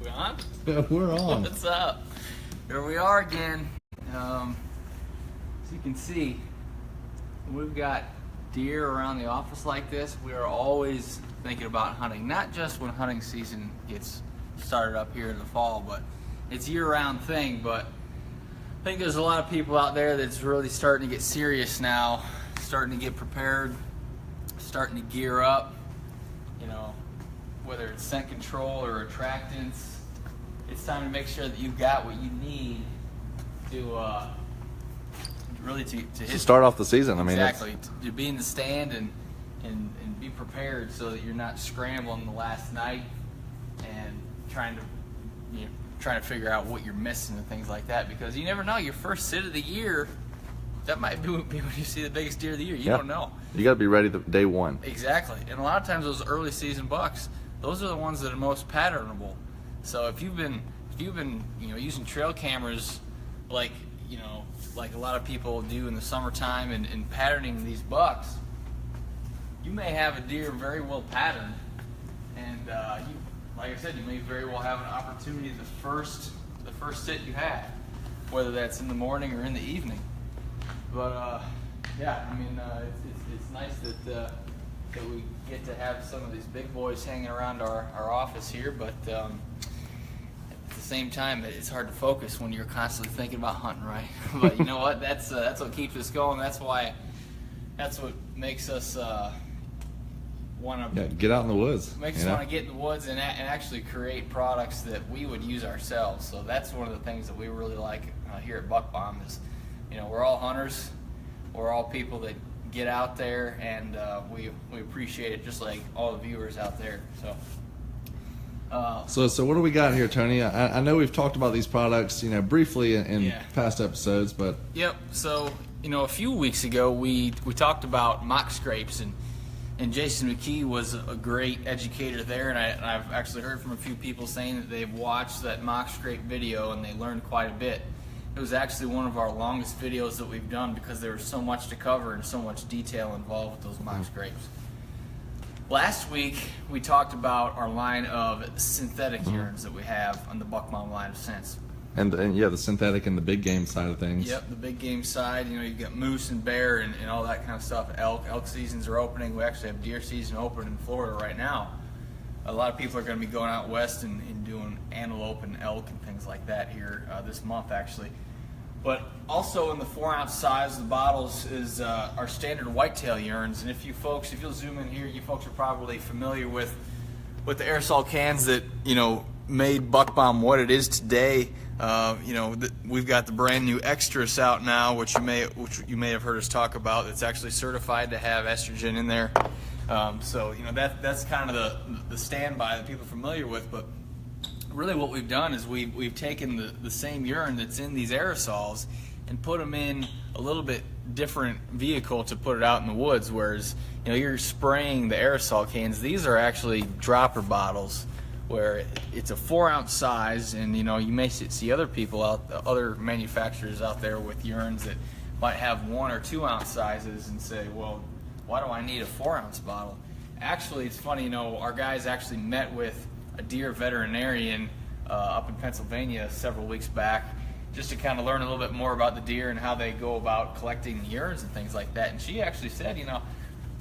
We on? Yeah, we're on. What's up? Here we are again. As you can see, we've got deer around the office like this. We are always thinking about hunting, not just when hunting season gets started up here in the fall, but it's a year-round thing. But I think there's a lot of people out there that's really starting to get serious now, starting to get prepared, starting to gear up, you know, whether it's scent control or attractants. It's time to make sure that you've got what you need to really to hit, start off the season. I mean, exactly, to be in the stand and be prepared so that you're not scrambling the last night and trying to figure out what you're missing and things like that, because you never know. Your first sit of the year, that might be when you see the biggest deer of the year. You don't know. You got to be ready day one. Exactly, and a lot of times those early season bucks, those are the ones that are most patternable. So if you've been using trail cameras like a lot of people do in the summertime and patterning these bucks, you may have a deer very well patterned, and like I said, you may very well have an opportunity the first sit you have, whether that's in the morning or in the evening. But yeah, I mean, it's nice that we get to have some of these big boys hanging around our office here, but at the same time, it's hard to focus when you're constantly thinking about hunting, right? But you know what? That's what keeps us going. That's what makes us want to get out in the woods. Makes us want to get in the woods and actually create products that we would use ourselves. So that's one of the things that we really like here at Buck Bomb is, we're all hunters. We're all people that get out there, and we appreciate it just like all the viewers out there. So what do we got here, Tony? I know we've talked about these products, briefly in past episodes, but yep. So a few weeks ago we talked about mock scrapes, and Jason McKee was a great educator there, and I've actually heard from a few people saying that they've watched that mock scrape video and they learned quite a bit. It was actually one of our longest videos that we've done because there was so much to cover and so much detail involved with those mock scrapes. Last week we talked about our line of synthetic urines that we have on the Buck Bomb line of scents. And yeah, the synthetic and the big game side of things. Yep, the big game side. You've got moose and bear and all that kind of stuff. Elk seasons are opening. We actually have deer season open in Florida right now. A lot of people are going to be going out west and doing antelope and elk and things like that here this month, actually. But also in the 4-ounce size, the bottles is our standard whitetail urines. And if you'll zoom in here, you folks are probably familiar with the aerosol cans that made Buck Bomb what it is today. We've got the brand new Extras out now, which you may have heard us talk about. It's actually certified to have estrogen in there. So that's kind of the standby that people are familiar with. But really what we've done is we've taken the same urine that's in these aerosols and put them in a little bit different vehicle to put it out in the woods, whereas you're spraying the aerosol cans. These are actually dropper bottles where it's a 4-ounce size, and you may see other manufacturers out there with urines that might have 1 or 2-ounce sizes and say, well, why do I need a 4-ounce bottle? Actually, it's funny, our guys actually met with a deer veterinarian up in Pennsylvania several weeks back, just to kind of learn a little bit more about the deer and how they go about collecting the urines and things like that. And she actually said,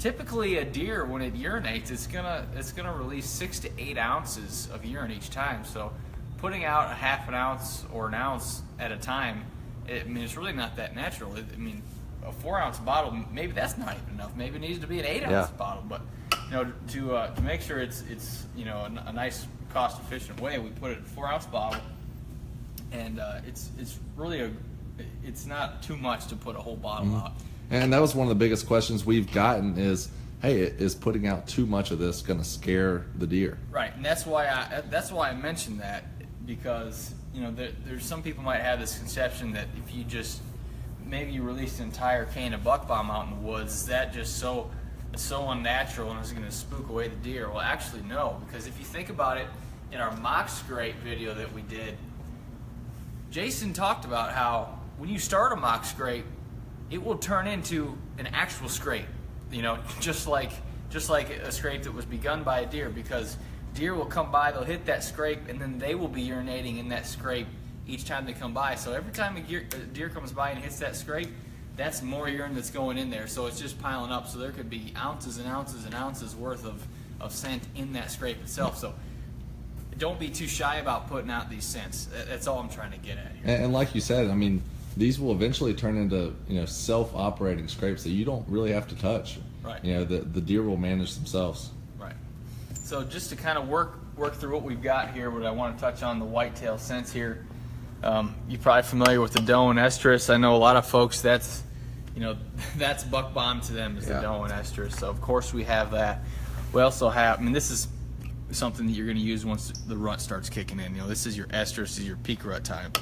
typically a deer, when it urinates, it's gonna release 6 to 8 ounces of urine each time. So putting out a half an ounce or an ounce at a time, it's really not that natural. A 4-ounce bottle, maybe that's not even enough. Maybe it needs to be an 8-ounce bottle. But to make sure it's a nice cost-efficient way, we put it in a 4-ounce bottle, and it's really it's not too much to put a whole bottle out. And that was one of the biggest questions we've gotten is, hey, is putting out too much of this going to scare the deer? Right, and that's why I mentioned that, because there's some people might have this conception that if you just maybe you release an entire can of Buck Bomb out in the woods, is that just so unnatural and it's going to spook away the deer? Well, actually no, because if you think about it, in our mock scrape video that we did, Jason talked about how when you start a mock scrape, it will turn into an actual scrape, just like a scrape that was begun by a deer, because deer will come by, they'll hit that scrape, and then they will be urinating in that scrape each time they come by. So every time a deer comes by and hits that scrape, that's more urine that's going in there. So it's just piling up. So there could be ounces and ounces and ounces worth of scent in that scrape itself. So don't be too shy about putting out these scents. That's all I'm trying to get at here. And like you said, I mean, these will eventually turn into, you know, self-operating scrapes that you don't really have to touch. Right. You know, the deer will manage themselves. Right. So just to kind of work through what we've got here, what I want to touch on the whitetail scents here. You're probably familiar with the doe and estrus. I know a lot of folks, that's buck bomb to them is the doe and estrus. So of course we have that. We also have, I mean, this is something that you're going to use once the rut starts kicking in. You know, this is your estrus, this is your peak rut time.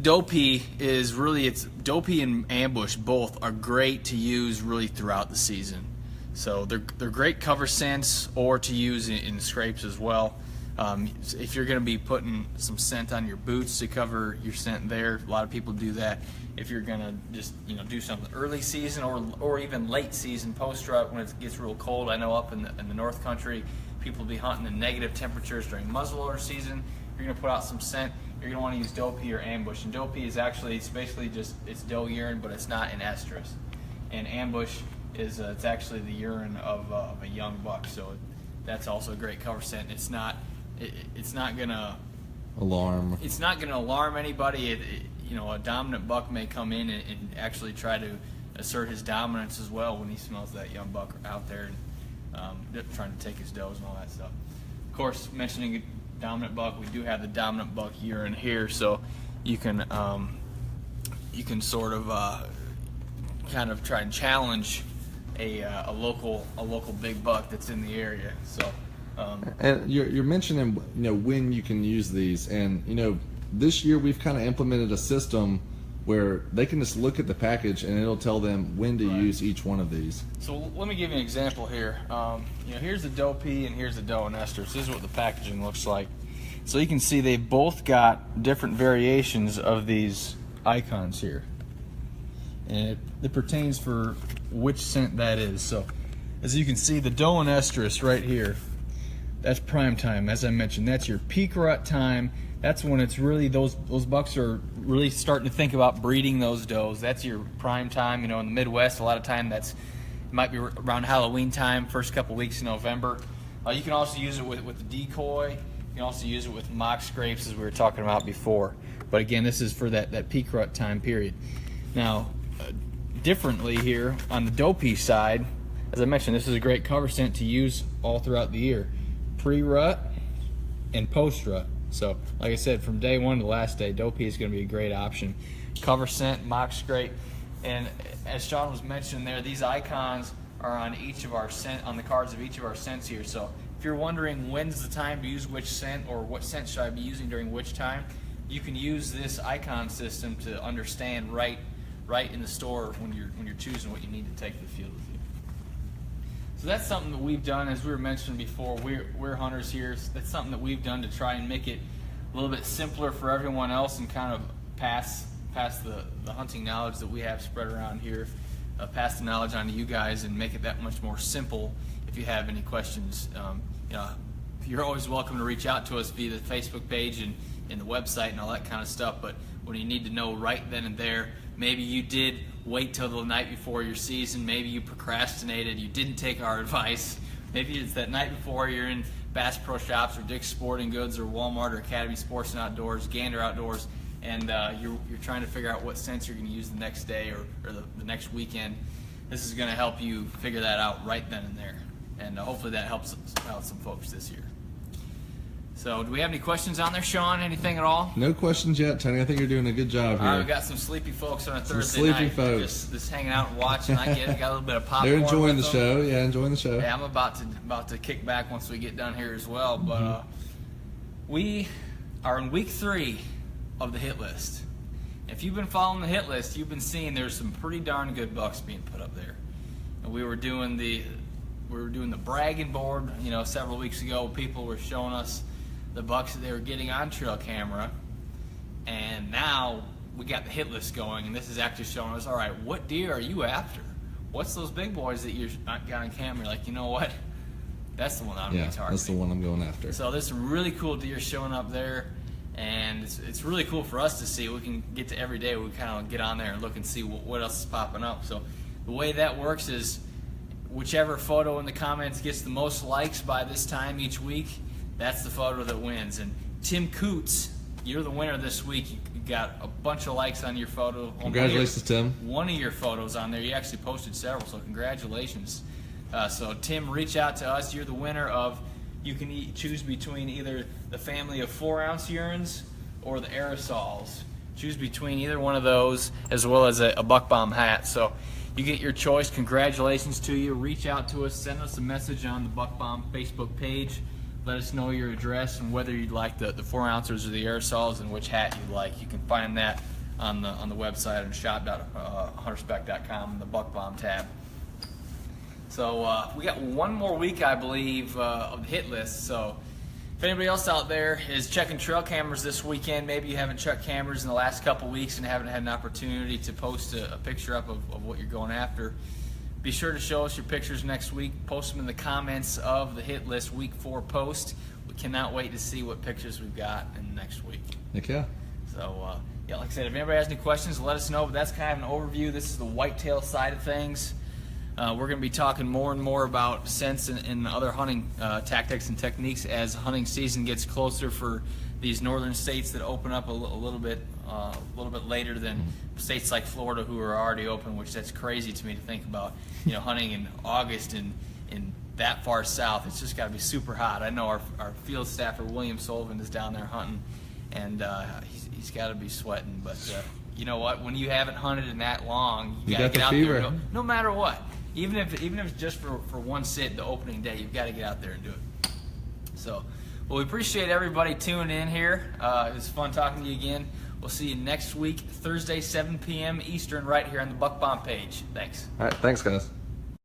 Doe pea is really, doe pea and ambush both are great to use really throughout the season. So they're great cover scents or to use in scrapes as well. If you're going to be putting some scent on your boots to cover your scent there, a lot of people do that. If you're going to just do something early season or even late season post rut when it gets real cold, I know up in the North Country people will be hunting in negative temperatures during muzzleloader season. You're going to put out some scent. You're going to want to use doe pea or ambush. And doe pea is actually, it's basically just, it's doe urine, but it's not an estrus. And ambush is it's actually the urine of a young buck. So that's also a great cover scent. It's not gonna alarm. It's not gonna alarm anybody. A dominant buck may come in and actually try to assert his dominance as well when he smells that young buck out there and trying to take his does and all that stuff. Of course, mentioning a dominant buck, we do have the dominant buck urine here, so you can sort of kind of try and challenge a local big buck that's in the area. So. And you're mentioning, when you can use these, and this year we've kind of implemented a system where they can just look at the package and it'll tell them when to use each one of these. So let me give you an example here. Here's the doe pea and here's the doe and estrus. This is what the packaging looks like. So you can see they've both got different variations of these icons here, and it pertains for which scent that is. So as you can see, the doe and estrus right here, that's prime time. As I mentioned, that's your peak rut time. That's when it's really, those bucks are really starting to think about breeding those does. That's your prime time. In the Midwest, a lot of time it might be around Halloween time, first couple weeks in November. You can also use it with the decoy. You can also use it with mock scrapes, as we were talking about before. But again, this is for that peak rut time period. Now, differently here on the doe pea side, as I mentioned, this is a great cover scent to use all throughout the year. Pre-rut and post-rut. So, like I said, from day one to last day, doe pea is going to be a great option. Cover scent, mock scrape, and as Sean was mentioning there, these icons are on on the cards of each of our scents here. So, if you're wondering when's the time to use which scent or what scent should I be using during which time, you can use this icon system to understand right in the store when you're choosing what you need to take to the field with you. So that's something that we've done, as we were mentioning before. We're hunters here. That's something that we've done to try and make it a little bit simpler for everyone else and kind of pass the hunting knowledge that we have spread around here, pass the knowledge on to you guys and make it that much more simple. If you have any questions, you're always welcome to reach out to us via the Facebook page and the website and all that kind of stuff. But when you need to know right then and there, maybe you did wait till the night before your season, maybe you procrastinated, you didn't take our advice, maybe it's that night before you're in Bass Pro Shops or Dick's Sporting Goods or Walmart or Academy Sports and Outdoors, Gander Outdoors, and you're trying to figure out what scents you're going to use the next day or the next weekend. This is going to help you figure that out right then and there, and hopefully that helps out some folks this year. So, do we have any questions on there, Sean? Anything at all? No questions yet, Tony. I think you're doing a good job here. All right, we got some sleepy folks on a Thursday sleepy night. Folks. Just hanging out and watching. I get it. Got a little bit of popcorn. They're enjoying the with them. show. Yeah, enjoying the show. Yeah, I'm about to kick back once we get done here as well. But we are in week 3 of the hit list. If you've been following the hit list, you've been seeing there's some pretty darn good bucks being put up there. And we were doing the bragging board. Several weeks ago, people were showing us the bucks that they were getting on trail camera, and now we got the hit list going, and this is actually showing us, all right, what deer are you after? What's those big boys that you got on camera? Like, you know what? That's the one I'm Yeah, targeting. that's the one I'm going after. So there's some really cool deer showing up there, and it's really cool for us to see. We can get to every day. We kind of get on there and look and see what else is popping up. So the way that works is whichever photo in the comments gets the most likes by this time each week, that's the photo that wins. And Tim Coots, you're the winner this week. You got a bunch of likes on your photo. Congratulations, Tim. One of your photos on there. You actually posted several, so congratulations. So Tim, reach out to us. You're the winner of, you can choose between either the family of 4-ounce urines or the aerosols. Choose between either one of those, as well as a Buck Bomb hat. So you get your choice. Congratulations to you. Reach out to us. Send us a message on the Buck Bomb Facebook page. Let us know your address and whether you'd like the 4-ounces or the aerosols and which hat you'd like. You can find that on the website on shop.hunterspec.com in the Buck Bomb tab. So we got one more week, I believe, of the hit list. So if anybody else out there is checking trail cameras this weekend, maybe you haven't checked cameras in the last couple weeks and haven't had an opportunity to post a picture up of what you're going after, be sure to show us your pictures next week. Post them in the comments of the hit list week 4 post. We cannot wait to see what pictures we've got in next week. Heck yeah. So yeah, like I said, if anybody has any questions, let us know. But that's kind of an overview. This is the whitetail side of things. We're going to be talking more and more about scents and other hunting tactics and techniques as hunting season gets closer for these northern states that open up a little bit later than states like Florida, who are already open. Which that's crazy to me to think about. You know, hunting in August in that far south, it's just got to be super hot. I know our field staffer William Sullivan is down there hunting, and he's got to be sweating. But you know what? When you haven't hunted in that long, you got to get out there. No matter what. Even if it's just for one sit, the opening day, you've got to get out there and do it. So, well, we appreciate everybody tuning in here. It was fun talking to you again. We'll see you next week, Thursday, 7 p.m. Eastern, right here on the Buck Bomb page. Thanks. All right, thanks, guys.